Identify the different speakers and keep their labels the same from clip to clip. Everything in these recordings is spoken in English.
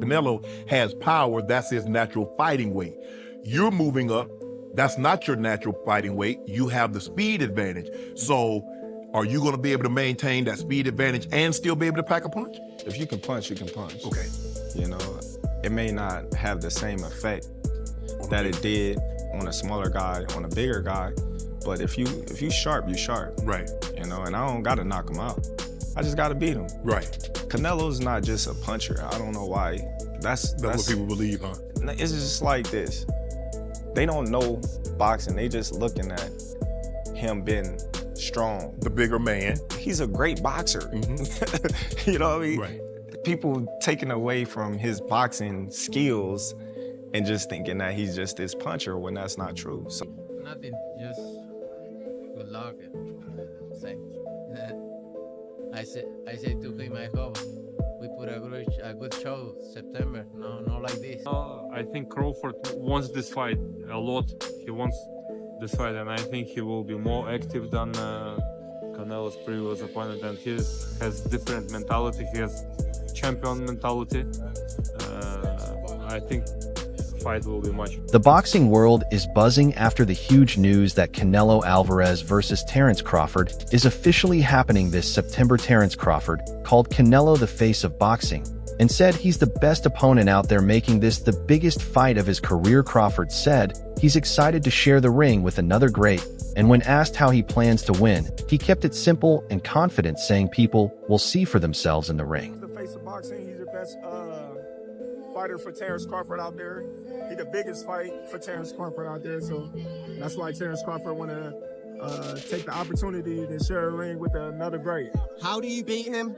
Speaker 1: Canelo has power. That's his natural fighting weight. You're moving up. That's not your natural fighting weight. You have the speed advantage. So are you going to be able to maintain that speed advantage and still be able to pack a punch?
Speaker 2: If you can punch, you can punch.
Speaker 1: Okay.
Speaker 2: You know, it may not have the same effect that it did on a smaller guy, on a bigger guy, but if you sharp, you sharp.
Speaker 1: Right.
Speaker 2: You know, and I don't got to knock him out. I just got to beat him.
Speaker 1: Right.
Speaker 2: Canelo's not just a puncher. I don't know why. That's
Speaker 1: what people believe, huh?
Speaker 2: It's just like this. They don't know boxing. They just looking at him being strong.
Speaker 1: The bigger man.
Speaker 2: He's a great boxer.
Speaker 1: Mm-hmm.
Speaker 2: You know what I mean?
Speaker 1: Right.
Speaker 2: People taking away from his boxing skills and just thinking that he's just this puncher when that's not true. So
Speaker 3: nothing, just good luck. Same. I said to him, I hope we put a good show September. No like this.
Speaker 4: I think Crawford wants this fight a lot. He wants this fight, and I think he will be more active than Canelo's previous opponent. And he has different mentality. He has champion mentality. I think fight will be much.
Speaker 5: The boxing world is buzzing after the huge news that Canelo Alvarez versus Terence Crawford is officially happening this September. Terence Crawford called Canelo the face of boxing and said he's the best opponent out there, making this the biggest fight of his career. Crawford said he's excited to share the ring with another great, and when asked how he plans to win, he kept it simple and confident, saying people will see for themselves in the ring.
Speaker 6: He's the face of boxing. He's the best fighter for Terence Crawford out there. He's the biggest fight for Terence Crawford out there, so that's why Terence Crawford want to take the opportunity to share a ring with another great.
Speaker 7: How do you beat him?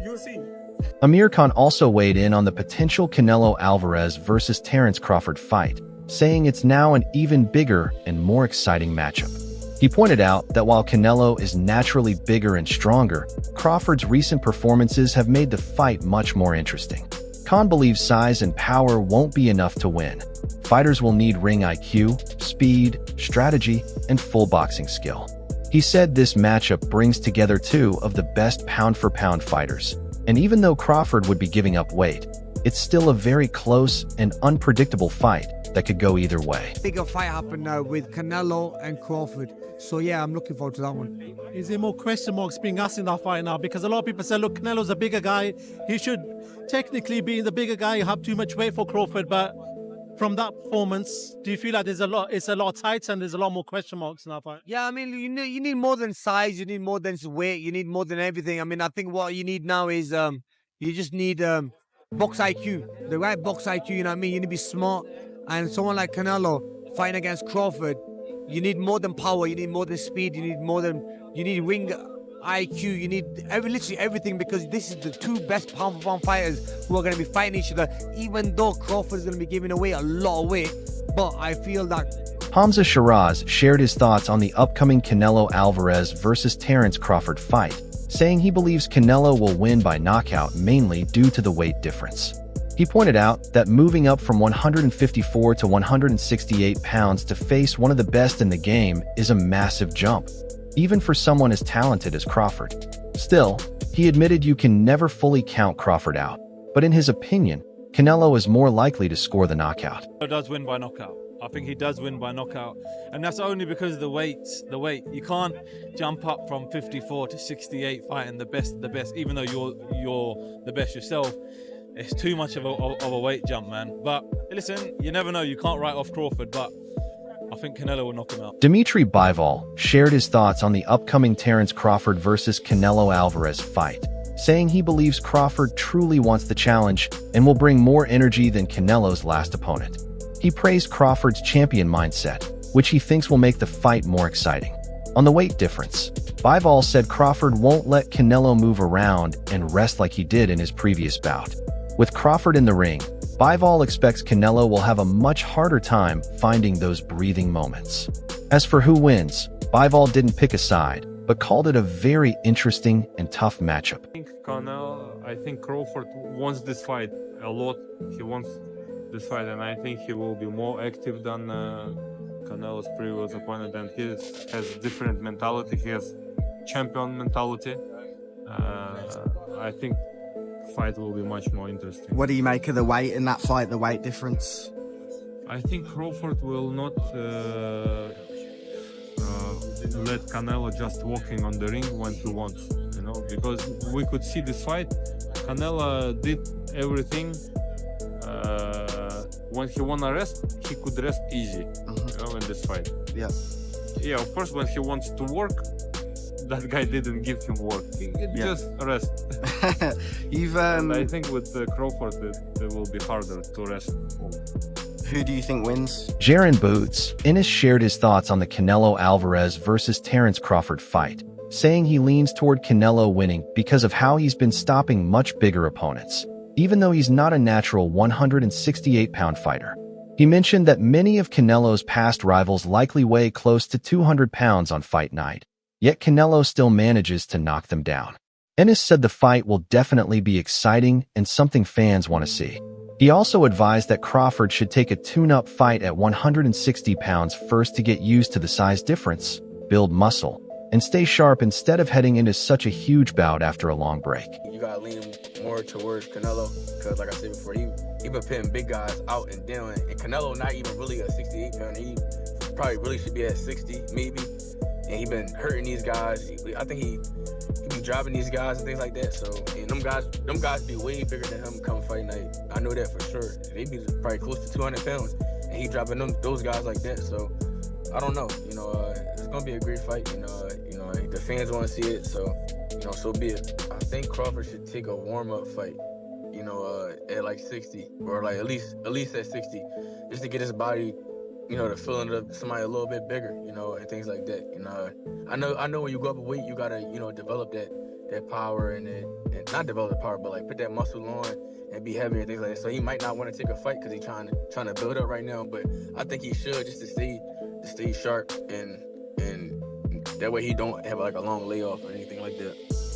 Speaker 6: You'll see.
Speaker 5: Amir Khan also weighed in on the potential Canelo Alvarez versus Terence Crawford fight, saying it's now an even bigger and more exciting matchup. He pointed out that while Canelo is naturally bigger and stronger, Crawford's recent performances have made the fight much more interesting. Khan believes size and power won't be enough to win. Fighters will need ring IQ, speed, strategy, and full boxing skill. He said this matchup brings together two of the best pound-for-pound fighters, and even though Crawford would be giving up weight, it's still a very close and unpredictable fight that could go either way.
Speaker 7: Bigger fight happened now with Canelo and Crawford. So yeah, I'm looking forward to that one.
Speaker 8: Is there more question marks being asked in that fight now? Because a lot of people say, look, Canelo's a bigger guy. He should technically be the bigger guy, have too much weight for Crawford. But from that performance, do you feel like it's a lot tight and there's a lot more question marks in that fight?
Speaker 7: Yeah, I mean, you need more than size, you need more than weight, you need more than everything. I mean, I think what you need now is you just need box IQ, the right box IQ, you know what I mean? You need to be smart. And someone like Canelo fighting against Crawford, you need more than power, you need more than speed, you need ring IQ, you need literally everything, because this is the two best pound-for-pound fighters who are going to be fighting each other, even though Crawford is going to be giving away a lot of weight. But I feel that
Speaker 5: Hamza Shiraz shared his thoughts on the upcoming Canelo Alvarez versus Terence Crawford fight, saying he believes Canelo will win by knockout mainly due to the weight difference. He pointed out that moving up from 154 to 168 pounds to face one of the best in the game is a massive jump, even for someone as talented as Crawford. Still, he admitted you can never fully count Crawford out, but in his opinion, Canelo is more likely to score the knockout.
Speaker 4: He does win by knockout. I think he does win by knockout, and that's only because of the weight. You can't jump up from 54 to 68 fighting the best of the best, even though you're the best yourself. It's too much of a weight jump, man. But listen, you never know. You can't write off Crawford, but I think Canelo will knock him out.
Speaker 5: Dmitry Bivol shared his thoughts on the upcoming Terence Crawford versus Canelo Alvarez fight, saying he believes Crawford truly wants the challenge and will bring more energy than Canelo's last opponent. He praised Crawford's champion mindset, which he thinks will make the fight more exciting. On the weight difference, Bivol said Crawford won't let Canelo move around and rest like he did in his previous bout. With Crawford in the ring, Bivol expects Canelo will have a much harder time finding those breathing moments. As for who wins, Bivol didn't pick a side, but called it a very interesting and tough matchup.
Speaker 4: I think Crawford wants this fight a lot. He wants this fight, and I think he will be more active than Canelo's previous opponent. And he has different mentality. He has champion mentality. I think
Speaker 9: fight will be much more interesting.
Speaker 10: What do you make of the weight in that fight, the weight difference?
Speaker 9: I think Crawford will not let Canelo just walking on the ring when he wants, you know, because we could see this fight. Canelo did everything. When he wanna rest, he could rest easy, you know, in this fight.
Speaker 10: Yeah.
Speaker 9: Yeah, of course, when he wants to work, that guy didn't give him work. He just rest. And I think with Crawford, it will be harder to rest.
Speaker 10: Who do you think wins?
Speaker 5: Jaron Boots, Ennis shared his thoughts on the Canelo Alvarez versus Terence Crawford fight, saying he leans toward Canelo winning because of how he's been stopping much bigger opponents, even though he's not a natural 168-pound fighter. He mentioned that many of Canelo's past rivals likely weigh close to 200 pounds on fight night, yet Canelo still manages to knock them down. Ennis said the fight will definitely be exciting and something fans want to see. He also advised that Crawford should take a tune-up fight at 160 pounds first to get used to the size difference, build muscle, and stay sharp instead of heading into such a huge bout after a long break.
Speaker 11: You gotta lean more towards Canelo, because like I said before, he been putting big guys out and down, and Canelo not even really a 68 pounder. He probably really should be at 60 maybe, and he been hurting these guys. I think he be dropping these guys and things like that. So, and them guys be way bigger than him come fight night. I know that for sure. They be probably close to 200 pounds, and he dropping those guys like that. So, I don't know. You know, it's gonna be a great fight. You know, the fans want to see it. So, you know, so be it. I think Crawford should take a warm-up fight. You know, at like 60, or like at least at 60, just to get his body, you know, the feeling of somebody a little bit bigger, you know, and things like that. You know, I know when you go up in weight, you gotta, you know, develop that power and not develop the power, but like put that muscle on and be heavy and things like that. So he might not want to take a fight because he's trying to build up right now. But I think he should, just to stay sharp and that way he don't have like a long layoff or anything like that.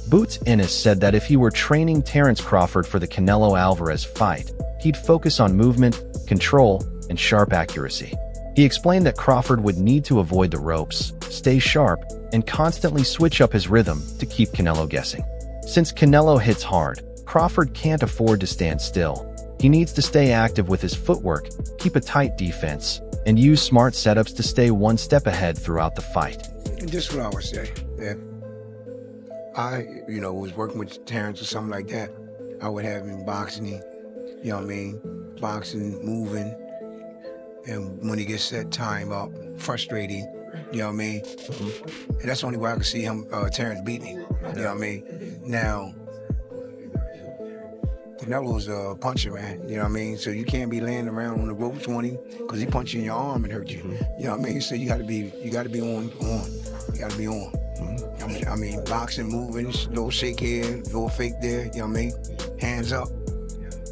Speaker 5: Boots Ennis said that if he were training Terence Crawford for the Canelo Alvarez fight, he'd focus on movement, control, and sharp accuracy. He explained that Crawford would need to avoid the ropes, stay sharp, and constantly switch up his rhythm to keep Canelo guessing. Since Canelo hits hard, Crawford can't afford to stand still. He needs to stay active with his footwork, keep a tight defense, and use smart setups to stay one step ahead throughout the fight.
Speaker 12: Just what I would say. If I, was working with Terence or something like that, I would have him boxing, you know what I mean? Boxing, moving, and when he gets that time up, frustrating, you know what I mean? And that's the only way I can see him, Terence beat me, you know what I mean? Now, Canelo's a puncher, man, you know what I mean? So you can't be laying around on the ropes on him because he punch you in your arm and hurt you, you know what I mean? So you gotta be on. You gotta be on. I mean, boxing, moving, little shake here, little fake there, you know what I mean? Hands up.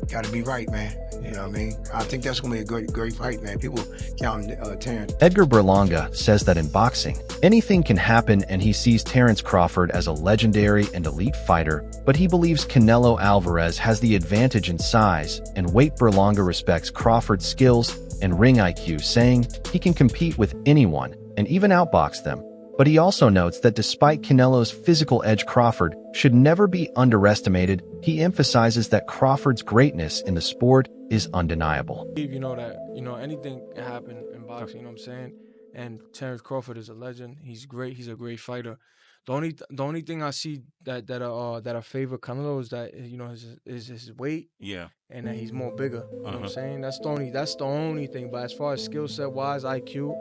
Speaker 12: Gotta be right, man. You know what I mean? I think that's gonna be a great fight, man. People counting Terence.
Speaker 5: Edgar Berlanga says that in boxing, anything can happen, and he sees Terence Crawford as a legendary and elite fighter, but he believes Canelo Alvarez has the advantage in size and weight. Berlanga respects Crawford's skills and ring IQ, saying he can compete with anyone and even outbox them. But he also notes that despite Canelo's physical edge, Crawford should never be underestimated. He emphasizes that Crawford's greatness in the sport is undeniable.
Speaker 13: You know that, anything can happen in boxing, you know what I'm saying? And Terence Crawford is a legend. He's great. He's a great fighter. The only thing I see that I favor Canelo is that, is his weight.
Speaker 14: Yeah.
Speaker 13: And that he's more bigger. You know what I'm saying? That's the only thing. But as far as skill set wise, IQ,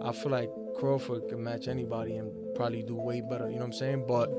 Speaker 13: I feel like Crawford can match anybody and probably do way better. You know what I'm saying? But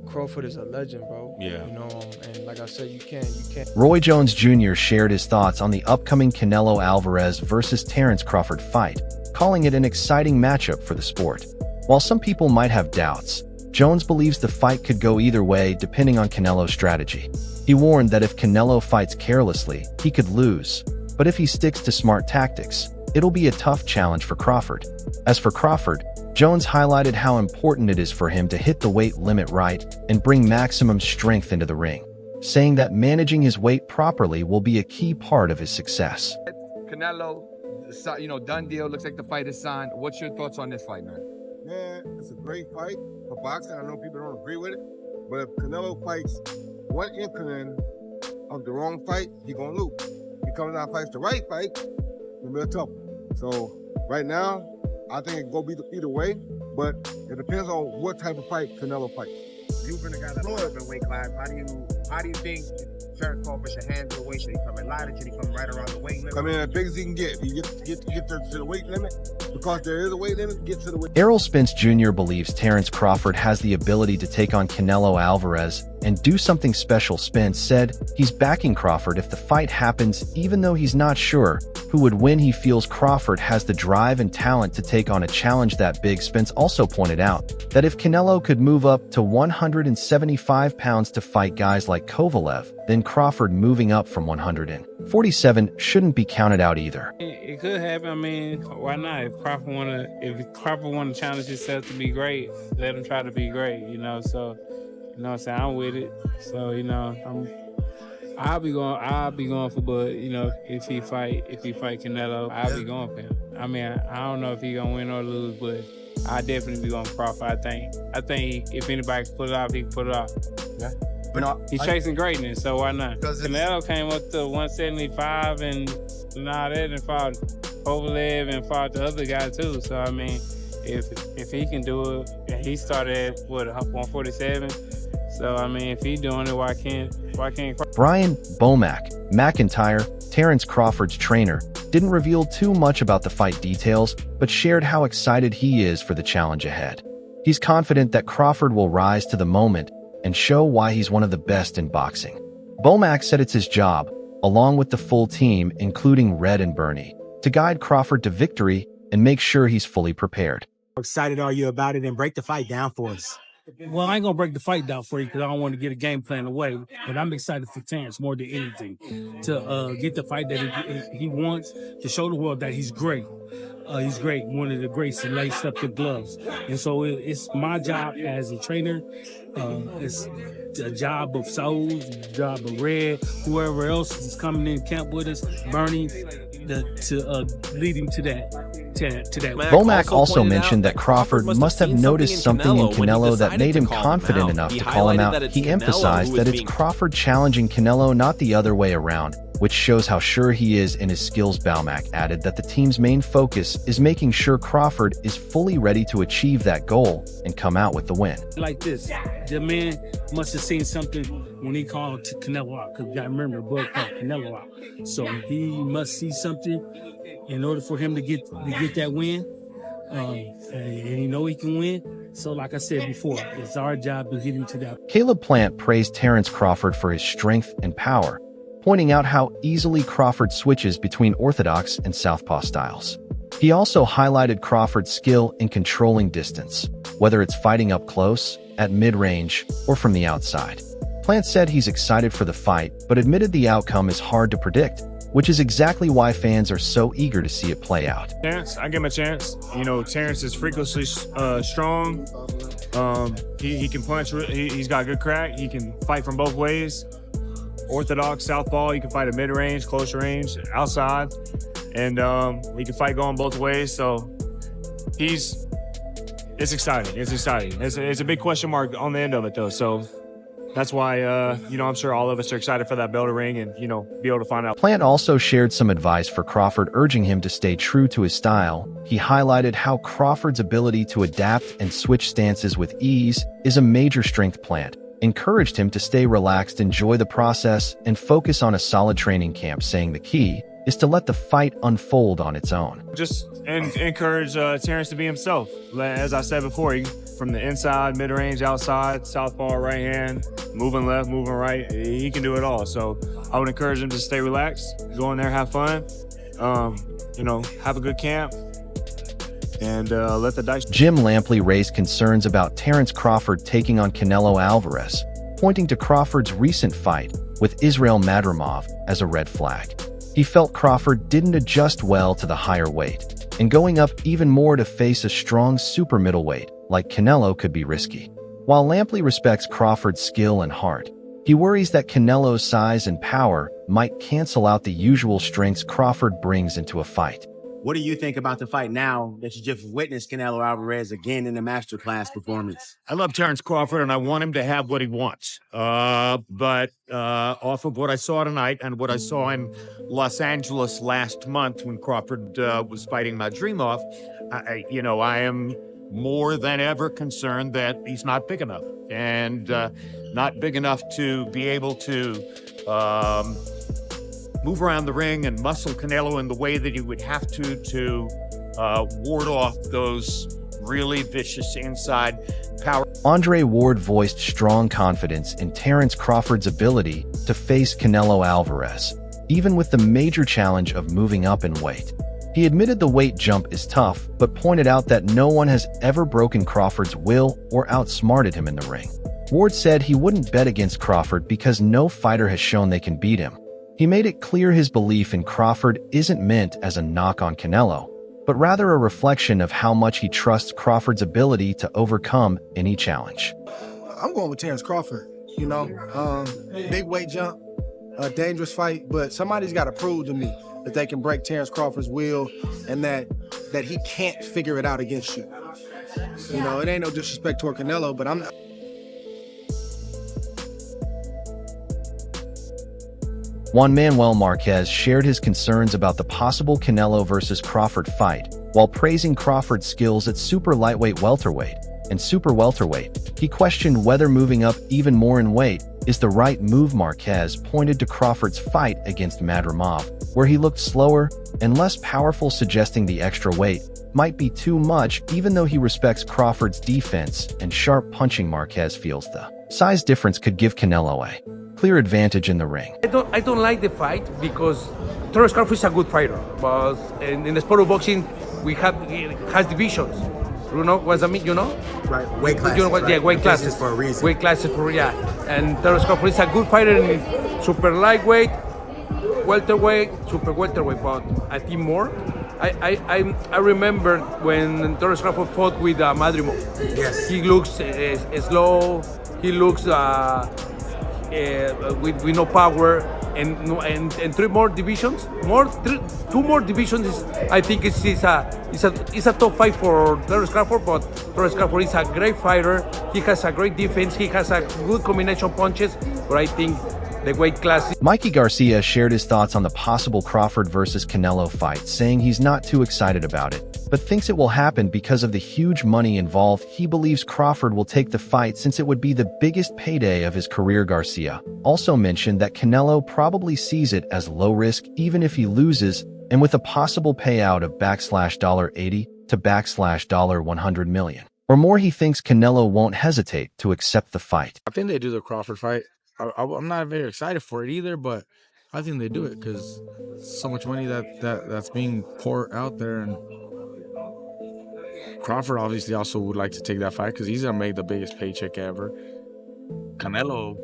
Speaker 13: Crawford is a legend, bro.
Speaker 14: Yeah.
Speaker 13: And like I said, you can't.
Speaker 5: Roy Jones Jr. shared his thoughts on the upcoming Canelo Alvarez versus Terence Crawford fight, calling it an exciting matchup for the sport. While some people might have doubts, Jones believes the fight could go either way depending on Canelo's strategy. He warned that if Canelo fights carelessly, he could lose, but if he sticks to smart tactics, it'll be a tough challenge for Crawford. As for Crawford, Jones highlighted how important it is for him to hit the weight limit right and bring maximum strength into the ring, saying that managing his weight properly will be a key part of his success.
Speaker 15: Canelo, done deal. Looks like the fight is signed. What's your thoughts on this fight, man?
Speaker 6: Man, it's a great fight for boxing. I know people don't agree with it, but if Canelo fights
Speaker 14: one inkling of the wrong fight, he gonna lose. He comes out and fights the right fight, it'll be a tough one. So right now, I think it go be either way, but it depends on what type of fight Canelo fights.
Speaker 16: You've been a guy that lower up in weight class. How do you think Terence Crawford should handle the weight? Should he come in lighter? Should he come right around the weight limit?
Speaker 14: Come in as big as he can get. He get to the weight limit, because there is a weight limit, get to the weight.
Speaker 5: Errol Spence Jr. believes Terence Crawford has the ability to take on Canelo Alvarez and do something special. Spence said he's backing Crawford if the fight happens, even though he's not sure who would win. He feels Crawford has the drive and talent to take on a challenge that big. Spence also pointed out that if Canelo could move up to 175 pounds to fight guys like Kovalev, then Crawford moving up from 147 shouldn't be counted out either.
Speaker 17: It could happen. I mean, why not? If Crawford wanna challenge himself to be great, let him try to be great. So what I'm saying, I'm with it. So I'll be going for Bud. If he fight Canelo, I'll be going for him. I mean, I don't know if he gonna win or lose, but I definitely be going for Crawford. I think if anybody can pull it off, he can pull it off.
Speaker 16: Yeah.
Speaker 17: He's chasing greatness, so why not? Canelo came up to 175 and all that, and fought Kovalev and fought the other guy too. So I mean, if he can do it, and he started at 147. So I mean, if he's doing it, why can't
Speaker 5: Brian Bomack McIntyre, Terence Crawford's trainer, didn't reveal too much about the fight details, but shared how excited he is for the challenge ahead. He's confident that Crawford will rise to the moment and show why he's one of the best in boxing. Bomack said it's his job, along with the full team, including Red and Bernie, to guide Crawford to victory and make sure he's fully prepared.
Speaker 18: How excited are you about it, and break the fight down for us?
Speaker 19: Well, I ain't gonna break the fight down for you because I don't want to get a game plan away. But I'm excited for Terence more than anything to get the fight that he wants, to show the world that he's great. He's great, one of the greats to lace up the gloves. And so it's my job as a trainer. It's the job of Souls, the job of Red, whoever else is coming in camp with us, Bernie, to lead him to that.
Speaker 5: Bomack also mentioned that Crawford must have noticed something in Canelo that made him confident enough to call him out. He emphasized that it's Crawford challenging Canelo, not the other way around, which shows how sure he is in his skills. Bomack added that the team's main focus is making sure Crawford is fully ready to achieve that goal and come out with the win.
Speaker 19: Like this, the man must have seen something when he called Canelo out, because you gotta remember, Bud called Canelo out. So he must see something in order for him to get that win. And you know he can win. So like I said before, it's our job to get him to that.
Speaker 5: Caleb Plant praised Terence Crawford for his strength and power, pointing out how easily Crawford switches between orthodox and southpaw styles. He also highlighted Crawford's skill in controlling distance, whether it's fighting up close, at mid-range, or from the outside. Plant said he's excited for the fight, but admitted the outcome is hard to predict, which is exactly why fans are so eager to see it play out.
Speaker 20: Chance, I give him a chance. Terence is freakishly strong. He can punch. He's got good crack. He can fight from both ways. Orthodox, southpaw. He can fight at mid-range, close range, outside, and he can fight going both ways. So it's exciting. It's exciting. It's a big question mark on the end of it, though. So that's why, I'm sure all of us are excited for that bell to ring and, be able to find out.
Speaker 5: Plant also shared some advice for Crawford, urging him to stay true to his style. He highlighted how Crawford's ability to adapt and switch stances with ease is a major strength. Plant encouraged him to stay relaxed, enjoy the process, and focus on a solid training camp, saying the key is to let the fight unfold on its own.
Speaker 20: Just encourage Terence to be himself. As I said before, from the inside, mid-range, outside, southpaw, right hand, moving left, moving right, he can do it all. So I would encourage him to stay relaxed, go in there, have fun, have a good camp, and let the dice.
Speaker 5: Jim Lampley raised concerns about Terence Crawford taking on Canelo Alvarez, pointing to Crawford's recent fight with Israel Madrimov as a red flag. He felt Crawford didn't adjust well to the higher weight, and going up even more to face a strong super middleweight like Canelo could be risky. While Lampley respects Crawford's skill and heart, he worries that Canelo's size and power might cancel out the usual strengths Crawford brings into a fight.
Speaker 18: What do you think about the fight now that you just witnessed Canelo Alvarez again in a masterclass performance?
Speaker 21: I love Terence Crawford, and I want him to have what he wants. But off of what I saw tonight and what I saw in Los Angeles last month when Crawford was fighting Madrimov, I am more than ever concerned that he's not big enough, and not big enough to be able to move around the ring and muscle Canelo in the way that he would have to ward off those really vicious inside power.
Speaker 5: Andre Ward voiced strong confidence in Terence Crawford's ability to face Canelo Alvarez, even with the major challenge of moving up in weight. He admitted the weight jump is tough, but pointed out that no one has ever broken Crawford's will or outsmarted him in the ring. Ward said he wouldn't bet against Crawford because no fighter has shown they can beat him. He made it clear his belief in Crawford isn't meant as a knock on Canelo, but rather a reflection of how much he trusts Crawford's ability to overcome any challenge.
Speaker 6: I'm going with Terence Crawford. Big weight jump, a dangerous fight, but somebody's got to prove to me that they can break Terence Crawford's will and that he can't figure it out against you. It ain't no disrespect toward Canelo, but I'm not.
Speaker 5: Juan Manuel Marquez shared his concerns about the possible Canelo versus Crawford fight, while praising Crawford's skills at super lightweight welterweight and super welterweight. He questioned whether moving up even more in weight is the right move. Marquez pointed to Crawford's fight against Madrimov, where he looked slower and less powerful, suggesting the extra weight might be too much, even though he respects Crawford's defense and sharp punching. Marquez feels the size difference could give Canelo a clear advantage in the ring.
Speaker 22: I don't like the fight because Terence Crawford is a good fighter, but in the sport of boxing, has divisions. You know what I mean?
Speaker 18: Right. Weight classes.
Speaker 22: Right? Yeah, weight classes
Speaker 18: for a reason.
Speaker 22: Weight classes And Terence Crawford is a good fighter in super lightweight, welterweight, super welterweight, but I think more. I remember when Terence Crawford fought with Madrimov.
Speaker 18: Yes.
Speaker 22: He looks slow. He looks with no power, and three more divisions, two more divisions. I think it's a top fight for Terence Crawford, but Terence Crawford is a great fighter. He has a great defense. He has a good combination punches, but I think the weight class.
Speaker 5: Mikey Garcia shared his thoughts on the possible Crawford versus Canelo fight, saying he's not too excited about it, but thinks it will happen because of the huge money involved. He believes Crawford will take the fight since it would be the biggest payday of his career. Garcia also mentioned that Canelo probably sees it as low risk even if he loses, and with a possible payout of $80 to $100 million or more, he thinks Canelo won't hesitate to accept the fight.
Speaker 13: I think they do the Crawford fight. I'm not very excited for it either, but I think they do it because so much money that's being poured out there, and Crawford obviously also would like to take that fight because he's gonna make the biggest paycheck ever. Canelo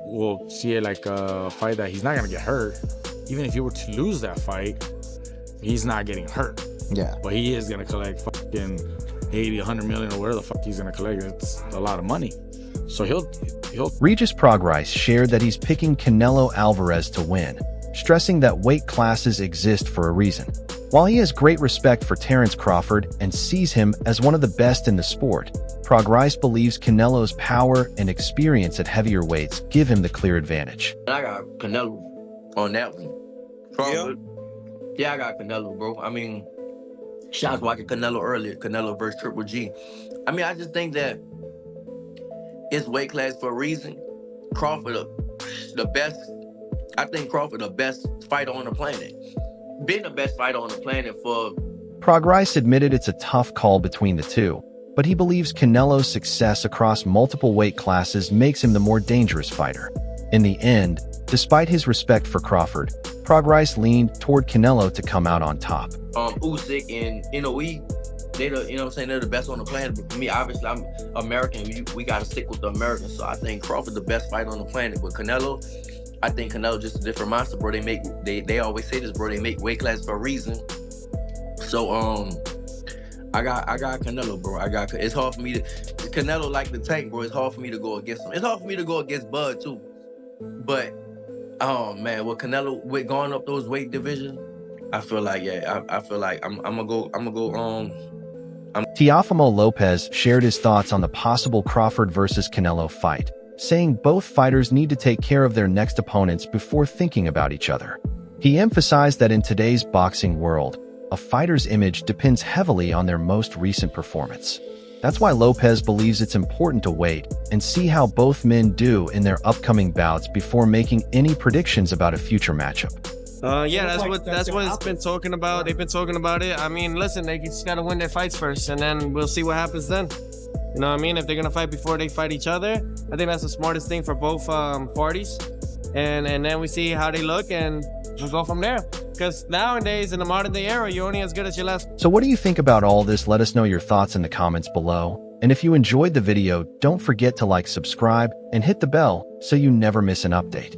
Speaker 13: will see it like a fight that he's not gonna get hurt. Even if he were to lose that fight, he's not getting hurt.
Speaker 10: Yeah.
Speaker 13: But he is gonna collect fucking 80, 100 million or whatever the fuck he's gonna collect. It's a lot of money. So he'll
Speaker 5: Regis Progrise shared that he's picking Canelo Alvarez to win, stressing that weight classes exist for a reason. While he has great respect for Terence Crawford and sees him as one of the best in the sport, Progrise believes Canelo's power and experience at heavier weights give him the clear advantage.
Speaker 23: I got Canelo on that one. Crawford. Yeah, I got Canelo, bro. I mean, I was watching Canelo earlier, Canelo versus Triple G. I mean, I just think that it's weight class for a reason. Crawford, the best. I think Crawford, the best fighter on the planet. Been the best fighter on the planet for.
Speaker 5: Progrise admitted it's a tough call between the two, but he believes Canelo's success across multiple weight classes makes him the more dangerous fighter. In the end, despite his respect for Crawford, Progrise leaned toward Canelo to come out on top.
Speaker 23: Usyk and Inoue, they're the best on the planet. But for me, obviously, I'm American. We got to stick with the Americans. So I think Crawford's the best fighter on the planet. But Canelo, I think Canelo just a different monster, bro. They always say this, bro. They make weight class for a reason. So I got Canelo, bro. It's hard for me to. Canelo like the tank, bro. It's hard for me to go against him. It's hard for me to go against Bud too. But oh man, with Canelo, with going up those weight divisions, I feel like I feel like I'm gonna go.
Speaker 5: Teofimo Lopez shared his thoughts on the possible Crawford versus Canelo fight, saying both fighters need to take care of their next opponents before thinking about each other. He emphasized that in today's boxing world, a fighter's image depends heavily on their most recent performance. That's why Lopez believes it's important to wait and see how both men do in their upcoming bouts before making any predictions about a future matchup.
Speaker 1: Yeah, that's what it's been talking about. They've been talking about it. I mean, listen, they just gotta win their fights first, and then we'll see what happens then. You know what I mean? If they're gonna fight before they fight each other, I think that's the smartest thing for both parties. And then we see how they look, and we'll go from there. Because nowadays, in the modern day era, you're only as good as your last.
Speaker 5: So what do you think about all this? Let us know your thoughts in the comments below. And if you enjoyed the video, don't forget to like, subscribe, and hit the bell so you never miss an update.